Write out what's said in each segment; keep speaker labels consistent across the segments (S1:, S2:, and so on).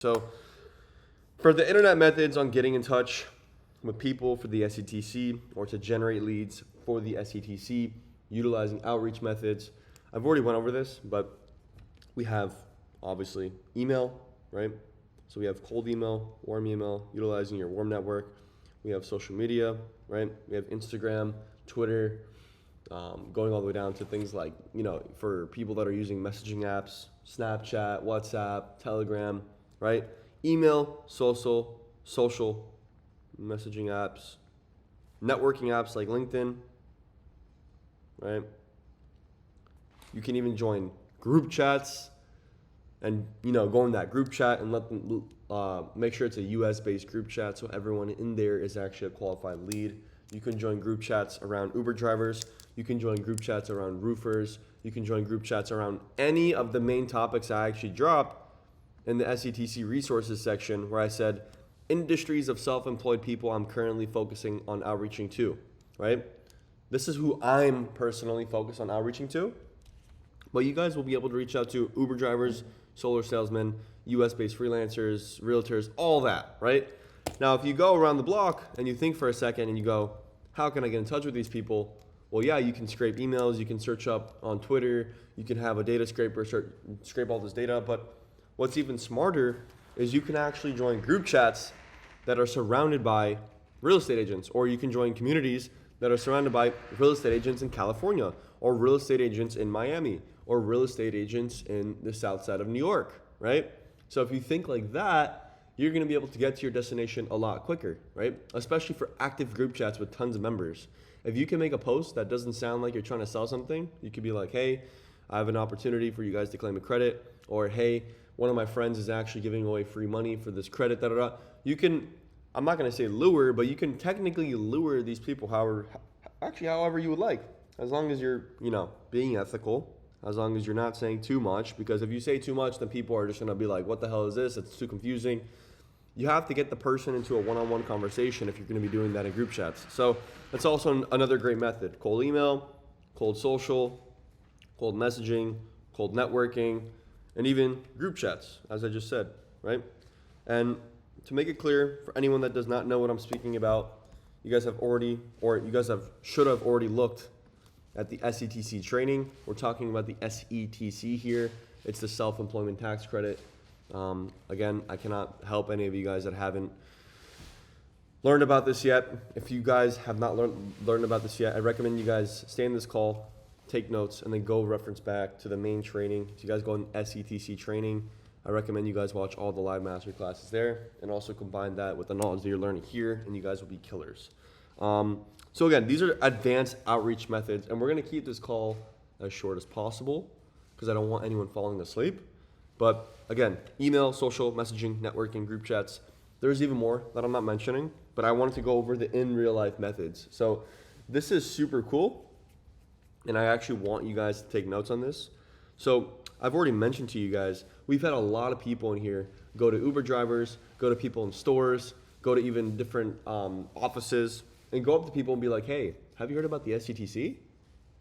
S1: So for the internet methods on getting in touch with people for the SETC or to generate leads for the SETC utilizing outreach methods, I've already went over this, but we have obviously email, right? So we have cold email, warm email, utilizing your warm network. We have social media, right? We have Instagram, Twitter, going all the way down to things like, for people that are using messaging apps, Snapchat, WhatsApp, Telegram, right? Email, social messaging apps, networking apps like LinkedIn, right? You can even join group chats and, go in that group chat and let them make sure it's a US based group chat so everyone in there is actually a qualified lead. You can join group chats around Uber drivers. You can join group chats around roofers. You can join group chats around any of the main topics I actually dropped in the SETC resources section where I said industries of self-employed people I'm currently focusing on outreaching to, right? This is who I'm personally focused on outreaching to. But you guys will be able to reach out to Uber drivers, solar salesmen, US-based freelancers, realtors, all that, right? Now, if you go around the block and you think for a second and you go, how can I get in touch with these people? Well, yeah, you can scrape emails, you can search up on Twitter, you can have a data scraper scrape all this data, but what's even smarter is you can actually join group chats that are surrounded by real estate agents, or you can join communities that are surrounded by real estate agents in California, or real estate agents in Miami, or real estate agents in the south side of New York, right? So if you think like that, you're gonna be able to get to your destination a lot quicker, right? Especially for active group chats with tons of members. If you can make a post that doesn't sound like you're trying to sell something, you could be like, hey, I have an opportunity for you guys to claim a credit, or hey, one of my friends is actually giving away free money for this credit, You can, I'm not gonna say lure, but you can technically lure these people however you would like, as long as you're, being ethical, as long as you're not saying too much, because if you say too much, then people are just gonna be like, what the hell is this? It's too confusing. You have to get the person into a one-on-one conversation if you're gonna be doing that in group chats. So that's also another great method. Cold email, cold social, cold messaging, cold networking, and even group chats, as I just said, right? And to make it clear for anyone that does not know what I'm speaking about, you guys should have already looked at the SETC training. We're talking about the SETC here. It's the self-employment tax credit. Again, I cannot help any of you guys that haven't learned about this yet. If you guys have not learned about this yet, I recommend you guys stay in this call, take notes, and then go reference back to the main training. If you guys go in SETC training, I recommend you guys watch all the live master classes there and also combine that with the knowledge that you're learning here, and you guys will be killers. So again, these are advanced outreach methods, and we're gonna keep this call as short as possible because I don't want anyone falling asleep. But again, email, social, messaging, networking, group chats. There's even more that I'm not mentioning, but I wanted to go over the in real life methods. So this is super cool, and I actually want you guys to take notes on this. So I've already mentioned to you guys, we've had a lot of people in here go to Uber drivers, go to people in stores, go to even different offices, and go up to people and be like, hey, have you heard about the SETC?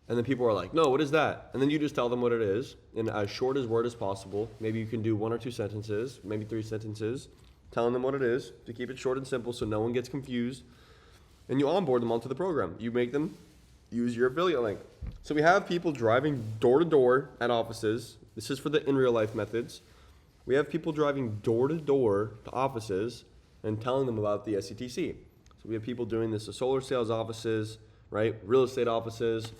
S1: And then people are like, no, what is that? And then you just tell them what it is in as short as word as possible. Maybe you can do 1 or 2 sentences, maybe 3 sentences, telling them what it is to keep it short and simple so no one gets confused. And you onboard them onto the program. You make them use your affiliate link. So we have people driving door to door at offices. This is for the in real life methods. We have people driving door to door to offices and telling them about the SETC. So we have people doing this to solar sales offices, right? Real estate offices.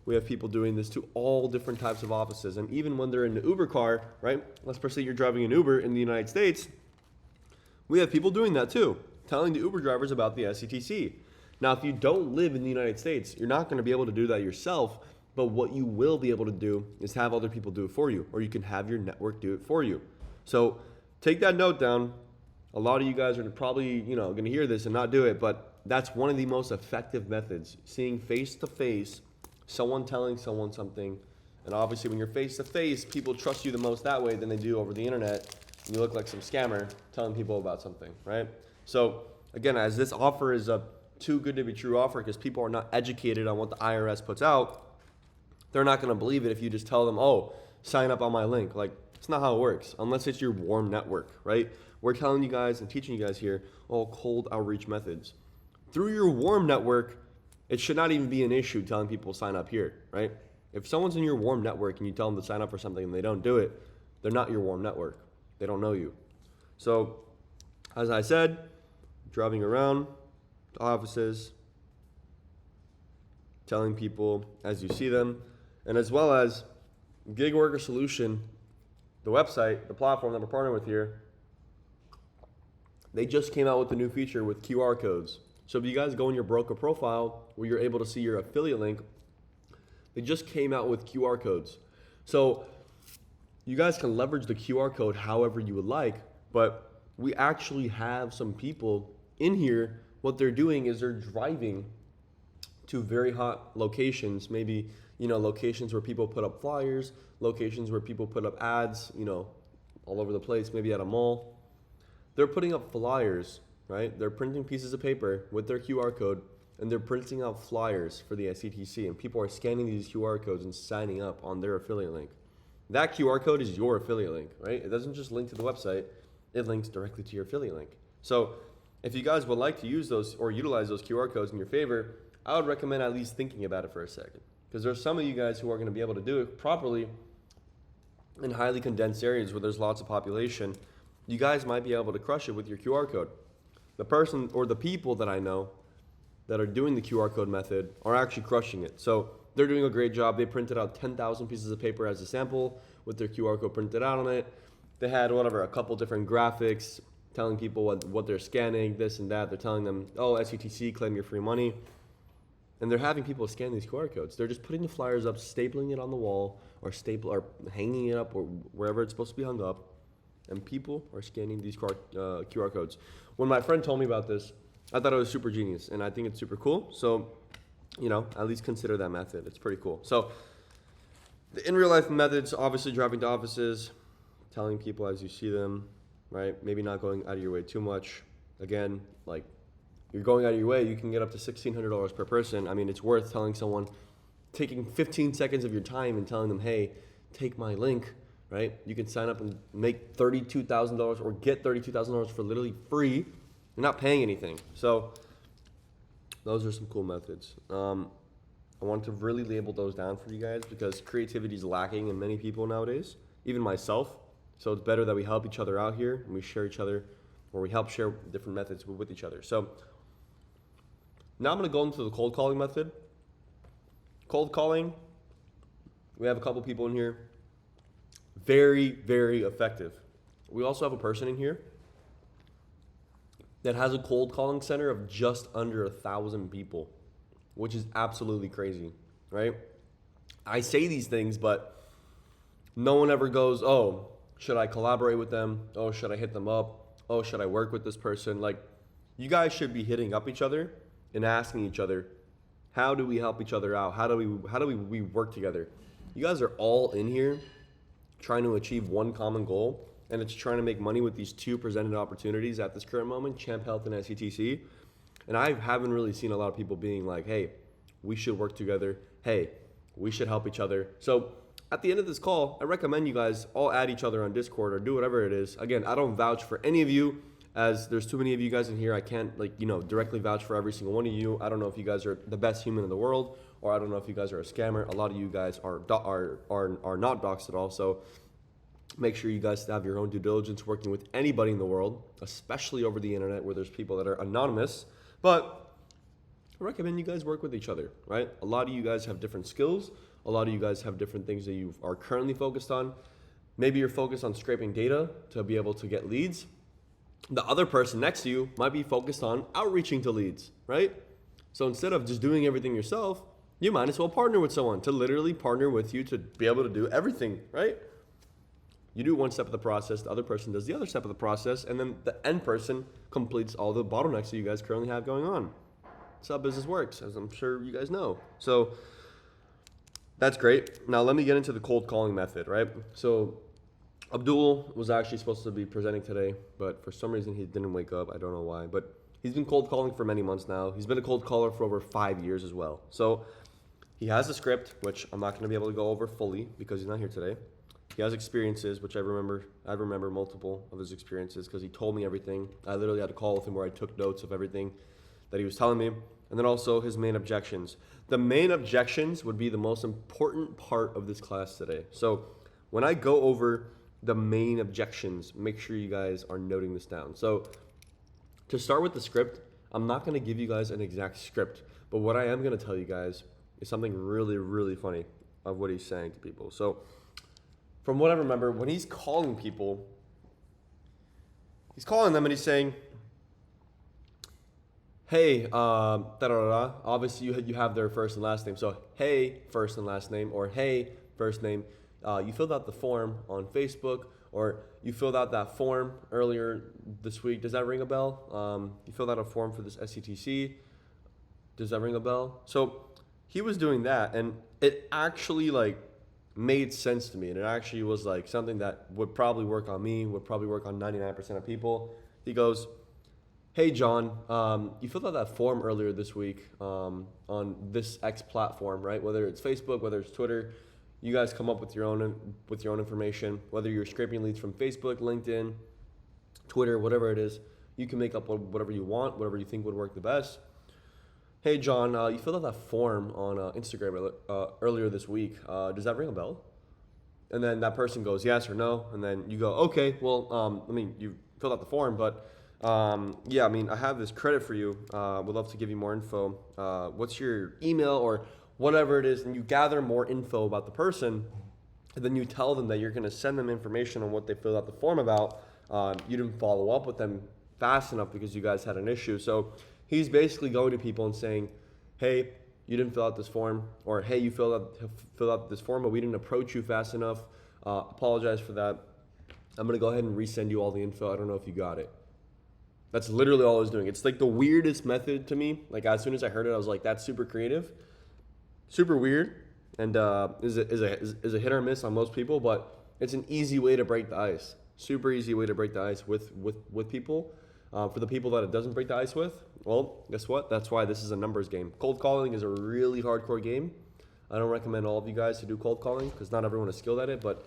S1: We have people doing this to all different types of offices. And even when they're in the Uber car, right? Let's say you're driving an Uber in the United States. We have people doing that too, telling the Uber drivers about the SETC. Now, if you don't live in the United States, you're not going to be able to do that yourself. But what you will be able to do is have other people do it for you, or you can have your network do it for you. So take that note down. A lot of you guys are probably, going to hear this and not do it, but that's one of the most effective methods. Seeing face to face, someone telling someone something. And obviously when you're face to face, people trust you the most that way than they do over the internet. And you look like some scammer telling people about something, right? So again, as this offer is a too good to be true offer because people are not educated on what the IRS puts out, they're not going to believe it if you just tell them, oh, sign up on my link. Like, It's not how it works, unless it's your warm network, right? We're telling you guys and teaching you guys here all cold outreach methods. Through your warm network, it should not even be an issue telling people sign up here, right? If someone's in your warm network and you tell them to sign up for something and they don't do it, they're not your warm network. They don't know you. So, as I said, driving around to offices, telling people as you see them, and as well as Gig Worker Solution, the website, the platform that we're partnering with here, they just came out with a new feature with QR codes. So if you guys go in your broker profile where you're able to see your affiliate link, they just came out with QR codes. So you guys can leverage the QR code however you would like, but we actually have some people in here. What they're doing is they're driving to very hot locations, maybe, locations where people put up flyers, locations where people put up ads, all over the place, maybe at a mall. They're putting up flyers, right? They're printing pieces of paper with their QR code, and they're printing out flyers for the SETC, and people are scanning these QR codes and signing up on their affiliate link. That QR code is your affiliate link, right? It doesn't just link to the website, it links directly to your affiliate link. So if you guys would like to use those or utilize those QR codes in your favor, I would recommend at least thinking about it for a second. Because there's some of you guys who are going to be able to do it properly in highly condensed areas where there's lots of population. You guys might be able to crush it with your QR code. The person or the people that I know that are doing the QR code method are actually crushing it. So they're doing a great job. They printed out 10,000 pieces of paper as a sample with their QR code printed out on it. They had a couple different graphics telling people what they're scanning, this and that. They're telling them, oh, SETC, claim your free money. And they're having people scan these QR codes. They're just putting the flyers up, stapling it on the wall, or hanging it up, or wherever it's supposed to be hung up. And people are scanning these QR codes. When my friend told me about this, I thought it was super genius, and I think it's super cool. So, at least consider that method. It's pretty cool. So, the in real life methods, obviously driving to offices, telling people as you see them, right? Maybe not going out of your way too much. Again, you're going out of your way, you can get up to $1,600 per person. I mean, it's worth telling someone, taking 15 seconds of your time and telling them, hey, take my link, right? You can sign up and make $32,000 or get $32,000 for literally free. You're not paying anything. So those are some cool methods. I want to really label those down for you guys because creativity is lacking in many people nowadays, even myself. So it's better that we help each other out here and we share each other, or we help share different methods with each other. So now I'm going to go into the cold calling method. Cold calling, we have a couple people in here. Very, very effective. We also have a person in here that has a cold calling center of just under 1,000 people, which is absolutely crazy, right? I say these things, but no one ever goes, oh, should I collaborate with them? Oh, should I hit them up? Oh, should I work with this person? You guys should be hitting up each other and asking each other, how do we help each other out? How do we work together? You guys are all in here trying to achieve one common goal, and it's trying to make money with these two presented opportunities at this current moment, Champ Health and SETC. And I haven't really seen a lot of people being like, hey, we should work together. Hey, we should help each other. So at the end of this call, I recommend you guys all add each other on Discord or do whatever it is. Again, I don't vouch for any of you, as there's too many of you guys in here. I can't directly vouch for every single one of you. I don't know if you guys are the best human in the world, or I don't know if you guys are a scammer. A lot of you guys are not doxed at all. So make sure you guys have your own due diligence working with anybody in the world, especially over the internet where there's people that are anonymous. But I recommend you guys work with each other, right? A lot of you guys have different skills. A lot of you guys have different things that you are currently focused on. Maybe you're focused on scraping data to be able to get leads. The other person next to you might be focused on outreaching to leads, right? So instead of just doing everything yourself, you might as well partner with someone to literally partner with you to be able to do everything, right? You do one step of the process, the other person does the other step of the process, and then the end person completes all the bottlenecks that you guys currently have going on. That's how business works, as I'm sure you guys know. So that's great. Now let me get into the cold calling method, right? So Abdul was actually supposed to be presenting today, but for some reason he didn't wake up. I don't know why, but he's been cold calling for many months now. He's been a cold caller for over 5 years as well. So he has a script, which I'm not going to be able to go over fully because he's not here today. He has experiences, which I remember. I remember multiple of his experiences because he told me everything. I literally had a call with him where I took notes of everything that he was telling me. And then also his main objections. The main objections would be the most important part of this class today. So when I go over the main objections, make sure you guys are noting this down. So to start with the script, I'm not going to give you guys an exact script, but what I am going to tell you guys is something really, really funny of what he's saying to people. So from what I remember, when he's calling people, he's calling them and he's saying, hey, da-da-da-da. Obviously you have their first and last name. So, hey, first and last name, or hey, first name. You filled out the form on Facebook, or you filled out that form earlier this week. Does that ring a bell? You filled out a form for this SETC. Does that ring a bell? So he was doing that, and it actually made sense to me, and it actually was something that would probably work on me, would probably work on 99% of people. He goes, hey John, you filled out that form earlier this week on this X platform, right? Whether it's Facebook, whether it's Twitter, you guys come up with your own information. Whether you're scraping leads from Facebook, LinkedIn, Twitter, whatever it is, you can make up whatever you want, whatever you think would work the best. Hey John, you filled out that form on Instagram earlier this week. Does that ring a bell? And then that person goes yes or no, and then you go, okay, well, you filled out the form, but yeah, I have this credit for you. Would love to give you more info. What's your email or whatever it is? And you gather more info about the person, and then you tell them that you're going to send them information on what they filled out the form about. You didn't follow up with them fast enough because you guys had an issue. So he's basically going to people and saying, hey, you didn't fill out this form, or hey, you filled out this form, but we didn't approach you fast enough. Apologize for that. I'm going to go ahead and resend you all the info. I don't know if you got it. That's literally all I was doing. It's the weirdest method to me. As soon as I heard it, I was like, that's super creative, super weird, and is a hit or miss on most people, but it's an easy way to break the ice. Super easy way to break the ice with people. For the people that it doesn't break the ice with, well, guess what? That's why this is a numbers game. Cold calling is a really hardcore game. I don't recommend all of you guys to do cold calling because not everyone is skilled at it, but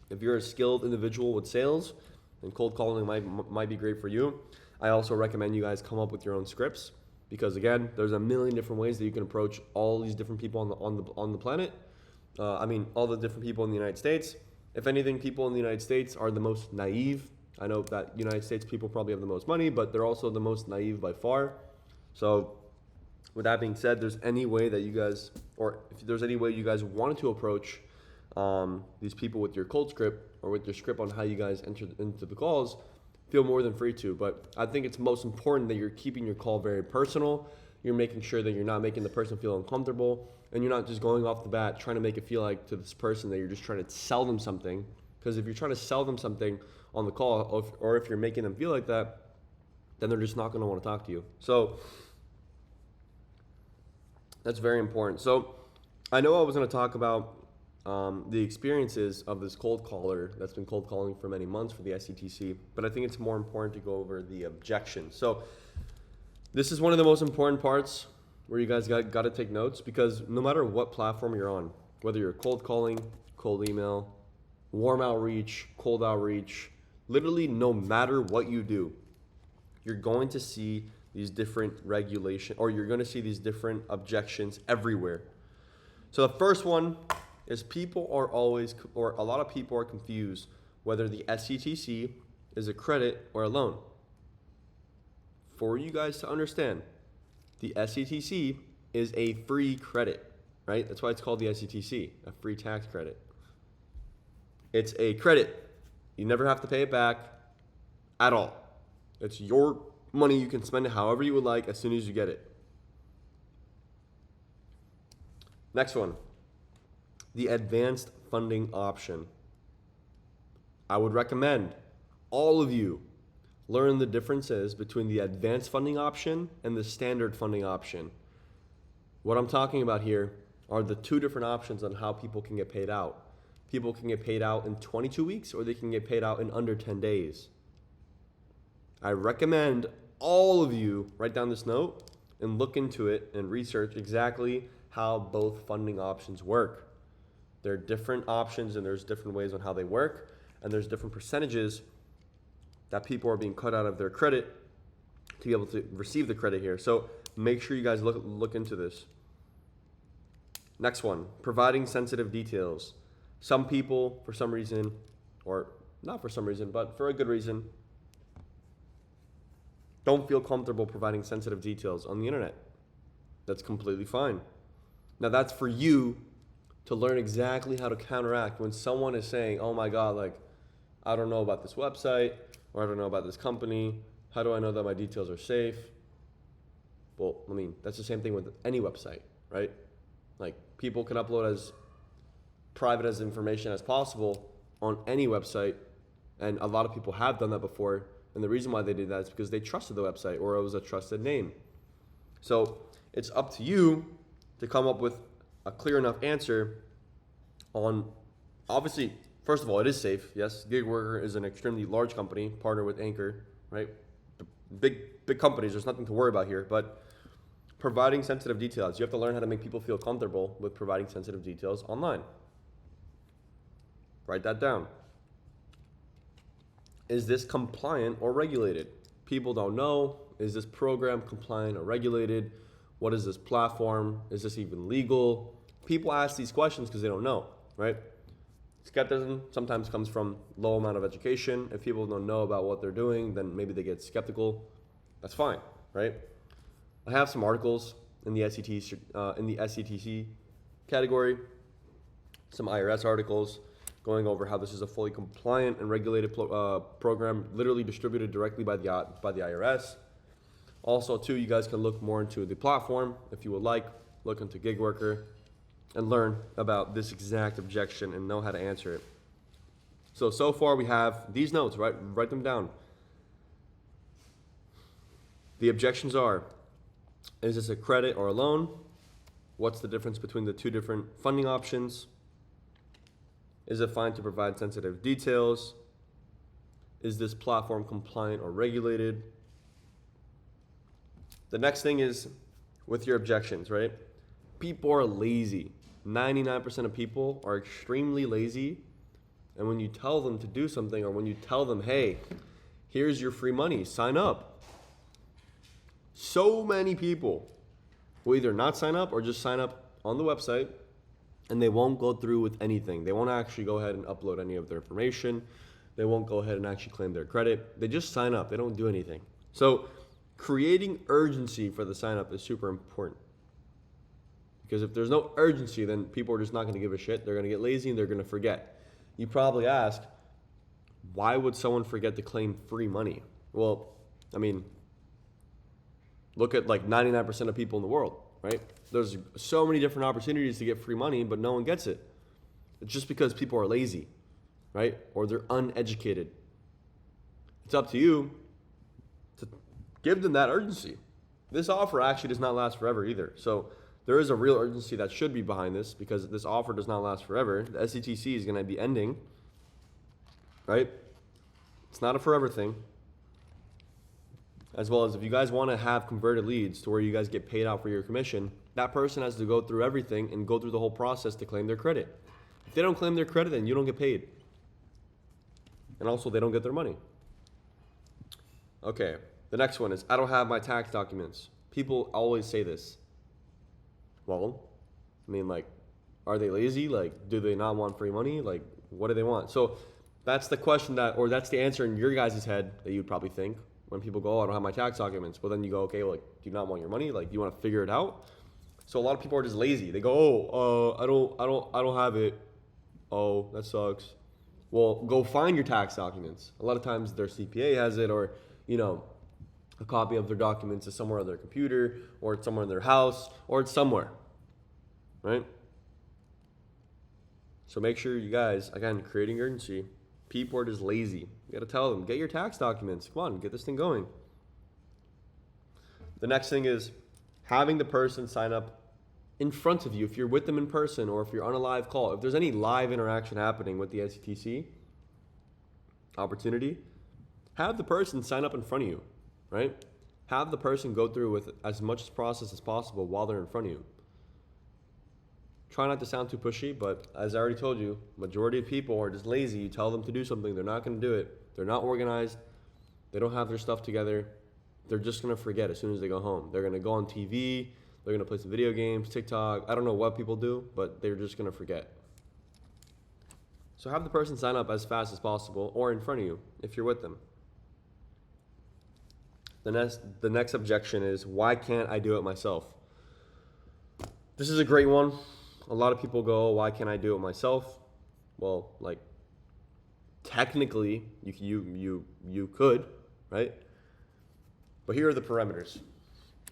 S1: if you're a skilled individual with sales, then cold calling might be great for you. I also recommend you guys come up with your own scripts because, again, there's a million different ways that you can approach all these different people on the planet. All the different people in the United States. If anything, people in the United States are the most naive. I know that United States people probably have the most money, but they're also the most naive by far. So with that being said, there's any way that you guys, or if there's any way you guys wanted to approach these people with your cold script or with your script on how you guys enter into the calls, feel more than free to. But I think it's most important that you're keeping your call very personal. You're making sure that you're not making the person feel uncomfortable, and you're not just going off the bat trying to make it feel like to this person that you're just trying to sell them something. Because if you're trying to sell them something on the call, or if you're making them feel like that, then they're just not going to want to talk to you. So that's very important. So I know I was going to talk about the experiences of this cold caller that's been cold calling for many months for the SETC, but I think it's more important to go over the objections. So this is one of the most important parts where you guys got to take notes, because no matter what platform you're on, whether you're cold calling, cold email, warm outreach, cold outreach, literally no matter what you do, you're going to see these different regulations, or you're going to see these different objections everywhere. So the first one is a lot of people are confused whether the SETC is a credit or a loan. For you guys to understand, the SETC is a free credit, right? That's why it's called the SETC, a free tax credit. It's a credit. You never have to pay it back at all. It's your money. You can spend it however you would like as soon as you get it. Next one, the advanced funding option. I would recommend all of you learn the differences between the advanced funding option and the standard funding option. What I'm talking about here are the two different options on how people can get paid out. People can get paid out in 22 weeks, or they can get paid out in under 10 days. I recommend all of you write down this note and look into it and research exactly how both funding options work. There are different options and there's different ways on how they work, and there's different percentages that people are being cut out of their credit to be able to receive the credit here. So make sure you guys look into this. Next one, providing sensitive details. Some people, for some reason, or not for some reason, but for a good reason, don't feel comfortable providing sensitive details on the internet. That's completely fine. Now that's for you to learn exactly how to counteract when someone is saying, oh my God, like, I don't know about this website, or I don't know about this company. How do I know that my details are safe? Well, I mean, that's the same thing with any website, right? Like, people can upload as private as information as possible on any website, and a lot of people have done that before, and the reason why they did that is because they trusted the website or it was a trusted name. So it's up to you to come up with a clear enough answer on, obviously, first of all, it is safe. Yes, Gig Worker is an extremely large company, partner with Anchor, right? Big companies, there's nothing to worry about here, but providing sensitive details. You have to learn how to make people feel comfortable with providing sensitive details online. Write that down. Is this compliant or regulated? People don't know. Is this program compliant or regulated? What is this platform? Is this even legal? People ask these questions because they don't know, right? Skepticism sometimes comes from low amount of education. If people don't know about what they're doing, then maybe they get skeptical. That's fine, right? I have some articles in the SETC category, some IRS articles going over how this is a fully compliant and regulated program, literally distributed directly by the IRS. Also, too, you guys can look more into the platform if you would like. Look into Gig Worker and learn about this exact objection and know how to answer it. So far we have these notes, right? Write them down. The objections are, is this a credit or a loan? What's the difference between the two different funding options? Is it fine to provide sensitive details? Is this platform compliant or regulated? The next thing is with your objections, right? People are lazy. 99% of people are extremely lazy. And when you tell them to do something, or when you tell them, hey, here's your free money, sign up. So many people will either not sign up or just sign up on the website, and they won't go through with anything. They won't actually go ahead and upload any of their information. They won't go ahead and actually claim their credit. They just sign up. They don't do anything. So creating urgency for the sign up is super important. Because if there's no urgency, then people are just not going to give a shit. They're going to get lazy and they're going to forget. You probably ask, why would someone forget to claim free money? Well, I mean, look at like 99% of people in the world, right? There's so many different opportunities to get free money, but no one gets it. It's just because people are lazy, right? Or they're uneducated. It's up to you to give them that urgency. This offer actually does not last forever either. So there is a real urgency that should be behind this, because this offer does not last forever. The SETC is going to be ending, right? It's not a forever thing. As well as if you guys want to have converted leads to where you guys get paid out for your commission, that person has to go through everything and go through the whole process to claim their credit. If they don't claim their credit, then you don't get paid. And also, they don't get their money. Okay, the next one is, I don't have my tax documents. People always say this. Well, I mean, like, are they lazy? Like, do they not want free money? Like, what do they want? So that's the question or that's the answer in your guys' head that you'd probably think when people go, oh, I don't have my tax documents. Well, then you go, okay, well, like, do you not want your money? Like, do you want to figure it out? So a lot of people are just lazy. They go, oh, I don't have it. Oh, that sucks. Well, go find your tax documents. A lot of times their CPA has it, or, you know, a copy of their documents is somewhere on their computer, or it's somewhere in their house, or it's somewhere, right? So make sure you guys, again, creating urgency. People are just lazy. You got to tell them, get your tax documents. Come on, get this thing going. The next thing is having the person sign up in front of you if you're with them in person, or if you're on a live call. If there's any live interaction happening with the SETC opportunity, have the person sign up in front of you, right? Have the person go through with as much process as possible while they're in front of you. Try not to sound too pushy, but as I already told you, majority of people are just lazy. You tell them to do something, they're not going to do it. They're not organized. They don't have their stuff together. They're just going to forget as soon as they go home. They're going to go on TV. They're going to play some video games, TikTok. I don't know what people do, but they're just going to forget. So have the person sign up as fast as possible or in front of you if you're with them. The next objection is, why can't I do it myself? This is a great one. A lot of people go, why can't I do it myself? Well, like, technically, you could, right? But here are the parameters.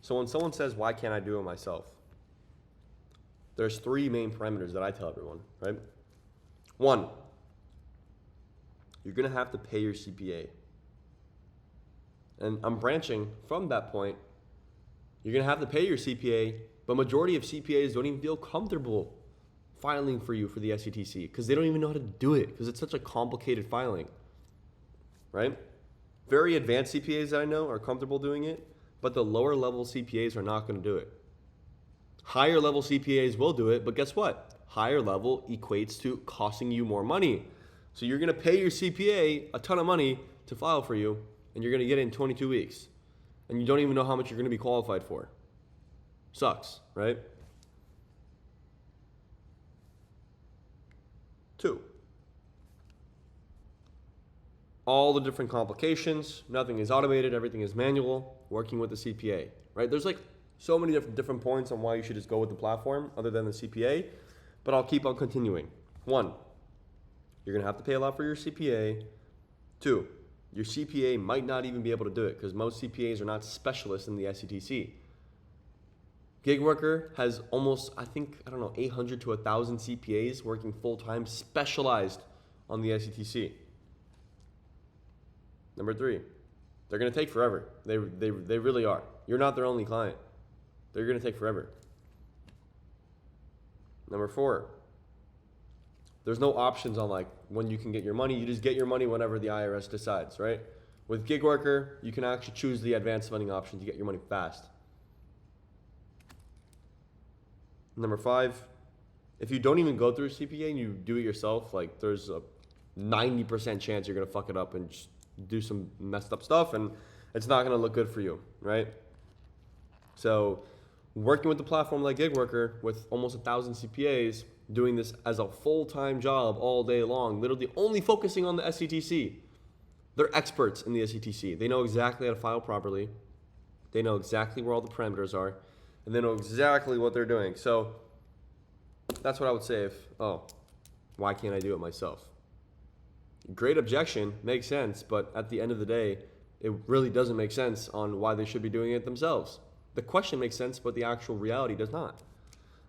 S1: So when someone says, why can't I do it myself? There's three main parameters that I tell everyone, right? One, you're going to have to pay your CPA. And I'm branching from that point. You're going to have to pay your CPA, but majority of CPAs don't even feel comfortable filing for you for the SETC because they don't even know how to do it because it's such a complicated filing, right? Very advanced CPAs that I know are comfortable doing it, but the lower level CPAs are not going to do it. Higher level CPAs will do it, but guess what? Higher level equates to costing you more money. So you're going to pay your CPA a ton of money to file for you, and you're going to get it in 22 weeks. And you don't even know how much you're going to be qualified for. Sucks, right? 2, all the different complications, nothing is automated, everything is manual, working with the CPA, right? There's like so many different points on why you should just go with the platform other than the CPA, but I'll keep on continuing. 1, you're gonna have to pay a lot for your CPA. 2, your CPA might not even be able to do it because most CPAs are not specialists in the SETC. Gig worker has almost, I think, 800 to 1,000 CPAs working full-time specialized on the SETC. Number 3, they're going to take forever. They really are. You're not their only client. They're going to take forever. Number 4, there's no options on like when you can get your money. You just get your money whenever the IRS decides, right? With gig worker, you can actually choose the advanced funding option to get your money fast. Number 5, if you don't even go through a CPA and you do it yourself, like there's a 90% chance you're going to fuck it up and just do some messed up stuff and it's not going to look good for you, right? So working with the platform like Gig Worker with almost 1,000 CPAs, doing this as a full-time job all day long, literally only focusing on the SETC. They're experts in the SETC. They know exactly how to file properly. They know exactly where all the parameters are. And they know exactly what they're doing. So that's what I would say if, why can't I do it myself? Great objection, makes sense, but at the end of the day, it really doesn't make sense on why they should be doing it themselves. The question makes sense, but the actual reality does not.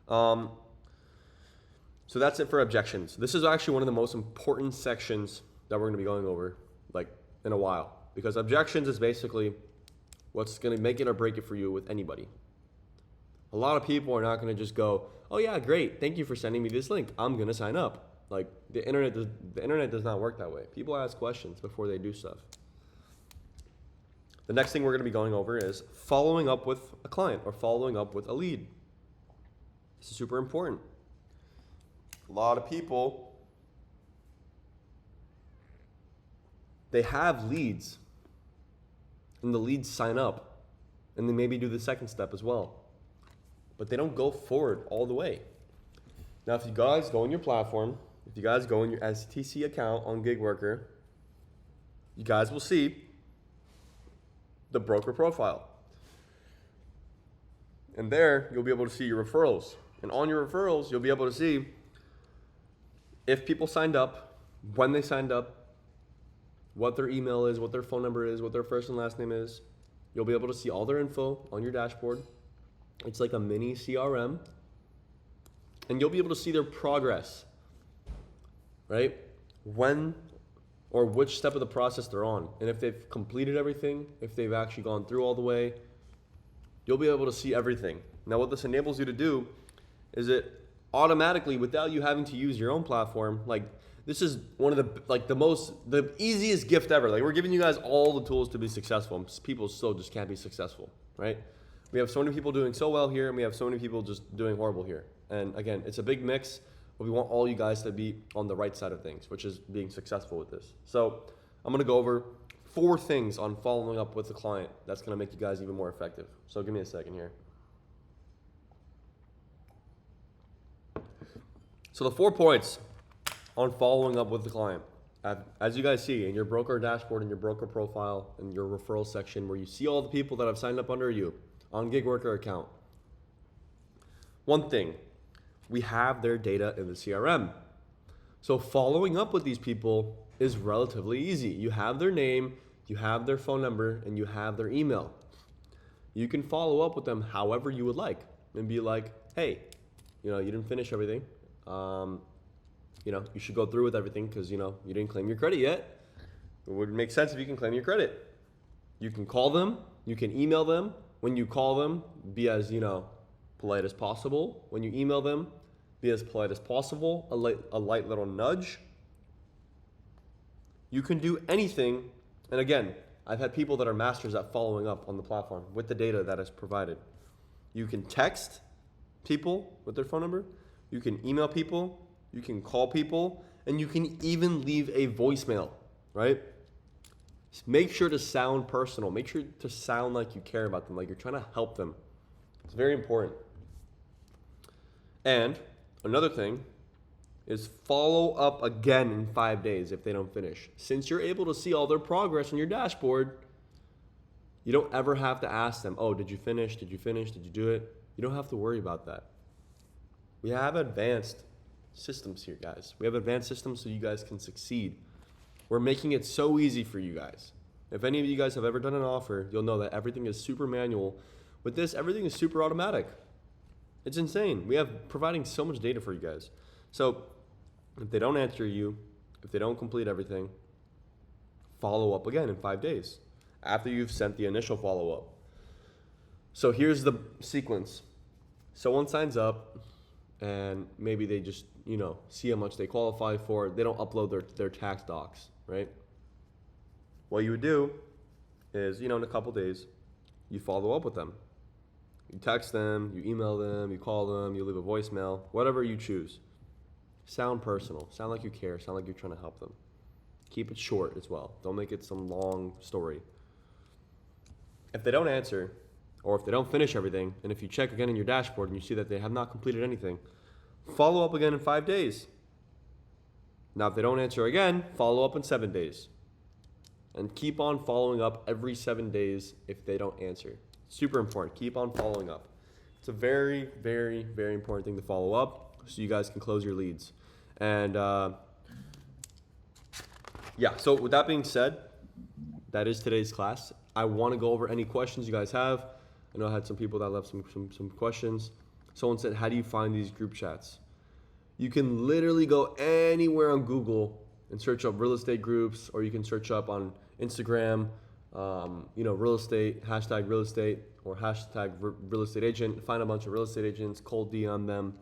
S1: So that's it for objections. This is actually one of the most important sections that we're going to be going over like in a while, because objections is basically what's going to make it or break it for you with anybody. A lot of people are not going to just go, oh yeah, great, thank you for sending me this link, I'm going to sign up. Like the internet does not work that way. People ask questions before they do stuff. The next thing we're going to be going over is following up with a client or following up with a lead. This is super important. A lot of people, they have leads and the leads sign up and they maybe do the second step as well, but they don't go forward all the way. Now, if you guys go on your platform, if you guys go in your SETC account on Gig Worker, you guys will see the broker profile. And there, you'll be able to see your referrals. And on your referrals, you'll be able to see if people signed up, when they signed up, what their email is, what their phone number is, what their first and last name is. You'll be able to see all their info on your dashboard. It's like a mini CRM. And you'll be able to see their progress, right? When or which step of the process they're on. And if they've completed everything, if they've actually gone through all the way, you'll be able to see everything. Now, what this enables you to do is it automatically, without you having to use your own platform, like this is one of the easiest gift ever. Like we're giving you guys all the tools to be successful. People still just can't be successful, right? We have so many people doing so well here and we have so many people just doing horrible here. And again, it's a big mix, but we want all you guys to be on the right side of things, which is being successful with this. So I'm gonna go over 4 things on following up with the client that's gonna make you guys even more effective. So give me a second here. So the 4 points on following up with the client, as you guys see in your broker dashboard, in your broker profile, in your referral section, where you see all the people that have signed up under you on Gig Worker account. One thing, we have their data in the CRM. So following up with these people is relatively easy. You have their name, you have their phone number, and you have their email. You can follow up with them however you would like and be like, hey, you didn't finish everything. You should go through with everything because, you didn't claim your credit yet. It would make sense if you can claim your credit. You can call them, you can email them. When you call them, be as, polite as possible. When you email them, be as polite as possible, a light little nudge. You can do anything. And again, I've had people that are masters at following up on the platform with the data that is provided. You can text people with their phone number. You can email people. You can call people. And you can even leave a voicemail, right? Make sure to sound personal. Make sure to sound like you care about them, like you're trying to help them. It's very important. And another thing is follow up again in 5 days if they don't finish. Since you're able to see all their progress on your dashboard, you don't ever have to ask them, oh, did you finish? Did you finish? Did you do it? You don't have to worry about that. We have advanced systems here, guys. We have advanced systems so you guys can succeed. We're making it so easy for you guys. If any of you guys have ever done an offer, you'll know that everything is super manual. With this, everything is super automatic. It's insane. We have providing so much data for you guys. So if they don't answer you, if they don't complete everything, follow up again in 5 days after you've sent the initial follow-up. So here's the sequence. Someone signs up and maybe they just, see how much they qualify for. They don't upload their tax docs, right? What you would do is, in a couple days, you follow up with them. You text them, you email them, you call them, you leave a voicemail, whatever you choose. Sound personal. Sound like you care. Sound like you're trying to help them. Keep it short as well. Don't make it some long story. If they don't answer, or if they don't finish everything, and if you check again in your dashboard and you see that they have not completed anything, follow up again in 5 days. Now, if they don't answer again, follow up in 7 days. And keep on following up every 7 days if they don't answer. Super important. Keep on following up. It's a very, very, very important thing to follow up so you guys can close your leads. And so with that being said, that is today's class. I want to go over any questions you guys have. I know I had some people that left some questions. Someone said, how do you find these group chats? You can literally go anywhere on Google and search up real estate groups, or you can search up on Instagram, real estate, hashtag real estate, or hashtag real estate agent. Find a bunch of real estate agents, cold DM them.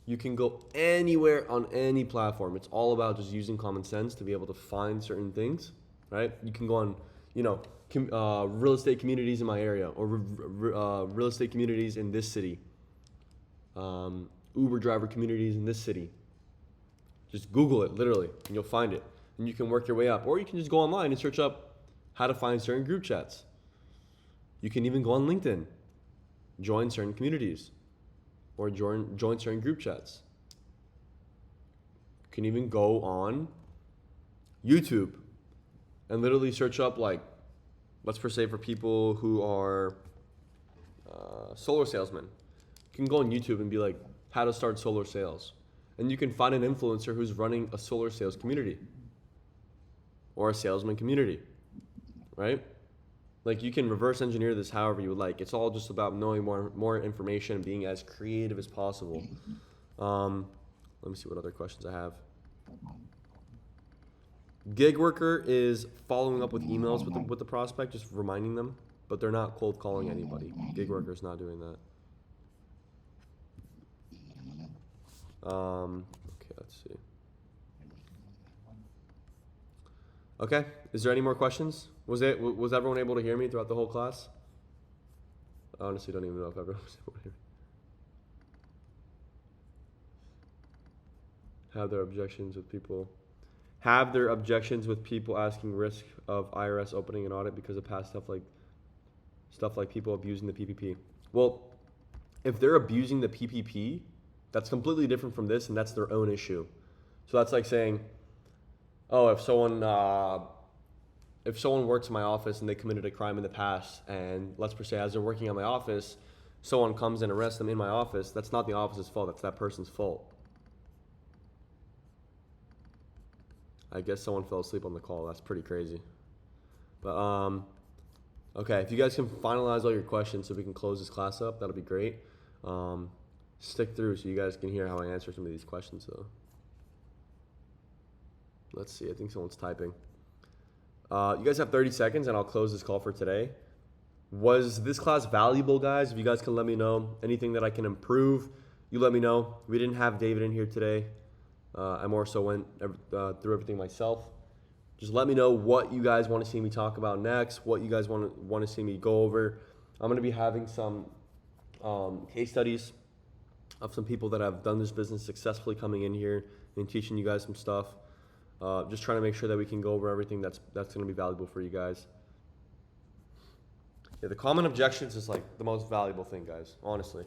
S1: You can go anywhere on any platform. It's all about just using common sense to be able to find certain things, right? You can go on, real estate communities in my area, or real estate communities in this city. Uber driver communities in this city. Just Google it, literally, and you'll find it. And you can work your way up. Or you can just go online and search up how to find certain group chats. You can even go on LinkedIn, join certain communities, or join certain group chats. You can even go on YouTube and literally search up, let's per se for people who are solar salesmen. You can go on YouTube and be like, how to start solar sales. And you can find an influencer who's running a solar sales community or a salesman community, right? You can reverse engineer this however you would like. It's all just about knowing more information and being as creative as possible. Let me see what other questions I have. Gig worker is following up with emails with the prospect, just reminding them, but they're not cold calling anybody. Gig worker is not doing that. Okay, let's see. Okay, is there any more questions? Was everyone able to hear me throughout the whole class? I honestly don't even know if everyone was able to hear me. have their objections with people. Have their objections with people asking risk of IRS opening an audit because of past stuff like people abusing the PPP. Well, if they're abusing the PPP, that's completely different from this, and that's their own issue. So that's like saying, oh, if someone works in my office and they committed a crime in the past, and let's per se, as they're working at my office, someone comes and arrests them in my office, that's not the office's fault, that's that person's fault. I guess someone fell asleep on the call. That's pretty crazy. But, okay, if you guys can finalize all your questions so we can close this class up, that'll be great. Stick through so you guys can hear how I answer some of these questions, though. Let's see. I think someone's typing. You guys have 30 seconds, and I'll close this call for today. Was this class valuable, guys? If you guys can let me know anything that I can improve, you let me know. We didn't have David in here today. I more so went through everything myself. Just let me know what you guys want to see me talk about next, what you guys want to see me go over. I'm going to be having some case studies of some people that have done this business successfully coming in here and teaching you guys some stuff. Just trying to make sure that we can go over everything that's going to be valuable for you guys. Yeah, the common objections is like the most valuable thing, guys, honestly.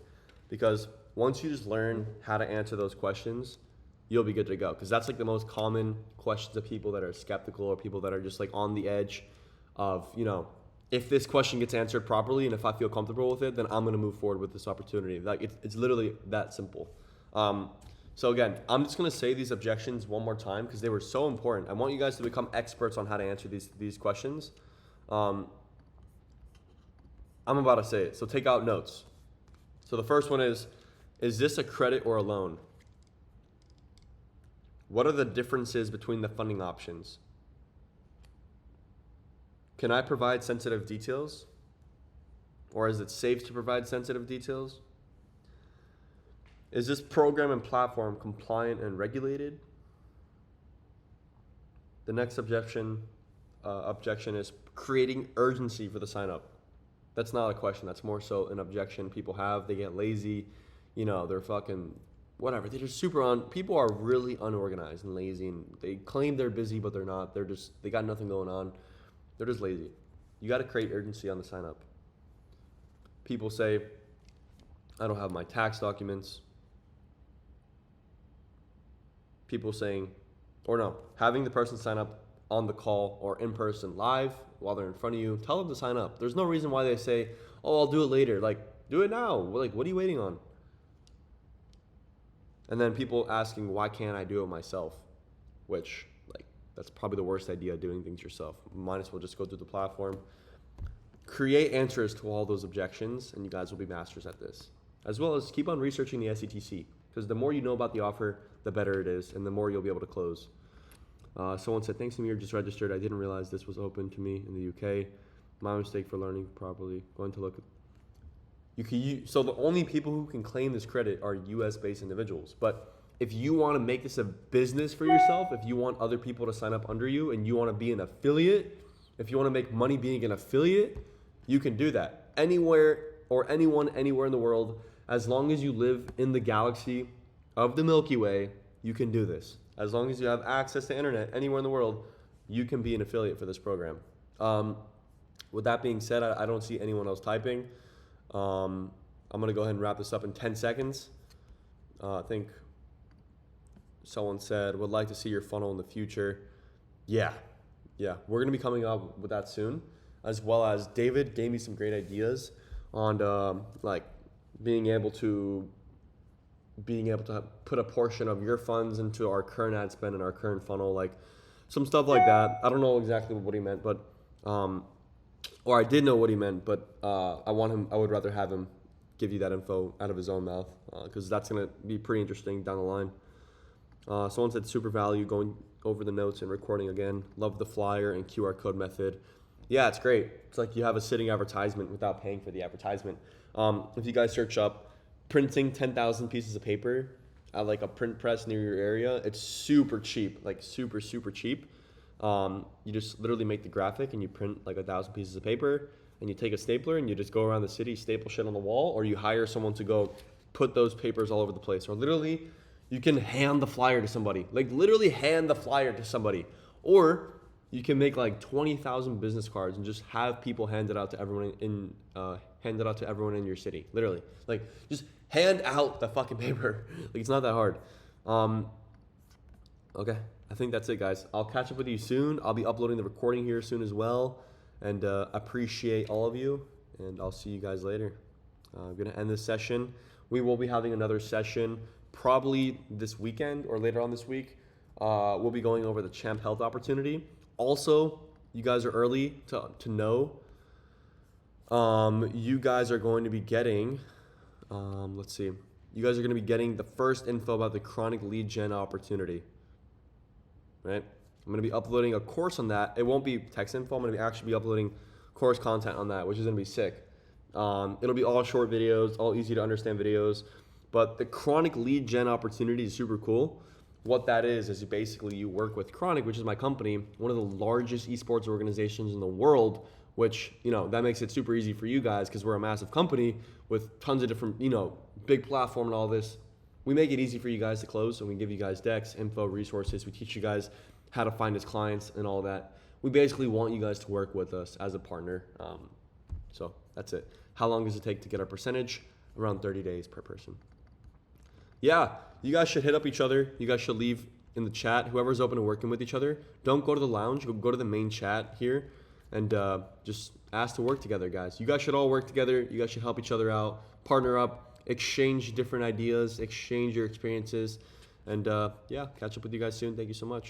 S1: Because once you just learn how to answer those questions, you'll be good to go. Because that's like the most common questions of people that are skeptical or people that are just like on the edge of, you know, if this question gets answered properly and if I feel comfortable with it, then I'm going to move forward with this opportunity. Like it's literally that simple. So again, I'm just going to say these objections one more time because they were so important. I want you guys to become experts on how to answer these questions. I'm about to say it, so take out notes. So the first one is this a credit or a loan? What are the differences between the funding options? Can I provide sensitive details? Or is it safe to provide sensitive details? Is this program and platform compliant and regulated? The next objection is creating urgency for the sign up. That's not a question. That's more so an objection people have. They get lazy. You know, they're fucking whatever. They're just people are really unorganized and lazy, and they claim they're busy, but they're not. They got nothing going on. They're just lazy. You got to create urgency on the sign up. People say, I don't have my tax documents. People saying, or no, having the person sign up on the call or in person live while they're in front of you, tell them to sign up. There's no reason why they say, oh, I'll do it later. Like, do it now. Like, what are you waiting on? And then people asking, why can't I do it myself? Which, like, that's probably the worst idea, doing things yourself. Might as well just go through the platform. Create answers to all those objections, and you guys will be masters at this. As well as keep on researching the SETC, because the more you know about the offer, the better it is, and the more you'll be able to close. Someone said, thanks, Amir, just registered. I didn't realize this was open to me in the UK. My mistake for learning properly. Going to look at so the only people who can claim this credit are US-based individuals. But if you want to make this a business for yourself, if you want other people to sign up under you and you want to be an affiliate, if you want to make money being an affiliate, you can do that. Anywhere or anyone anywhere in the world, as long as you live in the galaxy of the Milky Way, you can do this. As long as you have access to internet anywhere in the world, you can be an affiliate for this program. With that being said, I don't see anyone else typing. I'm going to go ahead and wrap this up in 10 seconds. I think someone said, would like to see your funnel in the future. Yeah, we're going to be coming up with that soon, as well as David gave me some great ideas on like being able to put a portion of your funds into our current ad spend and our current funnel, like some stuff like that. I don't know exactly what he meant, but or I did know what he meant, but I would rather have him give you that info out of his own mouth, because that's going to be pretty interesting down the line. Someone said super value going over the notes and recording again. Love the flyer and QR code method. Yeah, it's great. It's like you have a sitting advertisement without paying for the advertisement. If you guys search up printing 10,000 pieces of paper at like a print press near your area, it's super cheap, like super, super cheap. You just literally make the graphic and you print like 1,000 pieces of paper, and you take a stapler and you just go around the city, staple shit on the wall, or you hire someone to go put those papers all over the place. Or literally You can hand the flyer to somebody, like literally hand the flyer to somebody. Or you can make like 20,000 business cards and just have people hand it out to everyone in your city. Literally, like just hand out the fucking paper. Like it's not that hard. Okay, I think that's it, guys. I'll catch up with you soon. I'll be uploading the recording here soon as well, and appreciate all of you. And I'll see you guys later. I'm gonna end this session. We will be having another session probably this weekend or later on this week. We'll be going over the Champ Health opportunity. Also, you guys are early to know. You guys are going to be getting, let's see. You guys are going to be getting the first info about the chronic lead gen opportunity. Right? I'm going to be uploading a course on that. It won't be text info. I'm going to actually be uploading course content on that, which is going to be sick. It'll be all short videos, all easy to understand videos. But the chronic lead gen opportunity is super cool. What that is basically you work with Chronic, which is my company, one of the largest esports organizations in the world, which, you know, that makes it super easy for you guys because we're a massive company with tons of different, you know, big platform and all this. We make it easy for you guys to close, and we give you guys decks, info, resources. We teach you guys how to find us clients and all that. We basically want you guys to work with us as a partner. So that's it. How long does it take to get our percentage? Around 30 days per person. Yeah, you guys should hit up each other. You guys should leave in the chat. Whoever's open to working with each other, don't go to the lounge. Go to the main chat here and just ask to work together, guys. You guys should all work together. You guys should help each other out, partner up, exchange different ideas, exchange your experiences. And yeah, catch up with you guys soon. Thank you so much.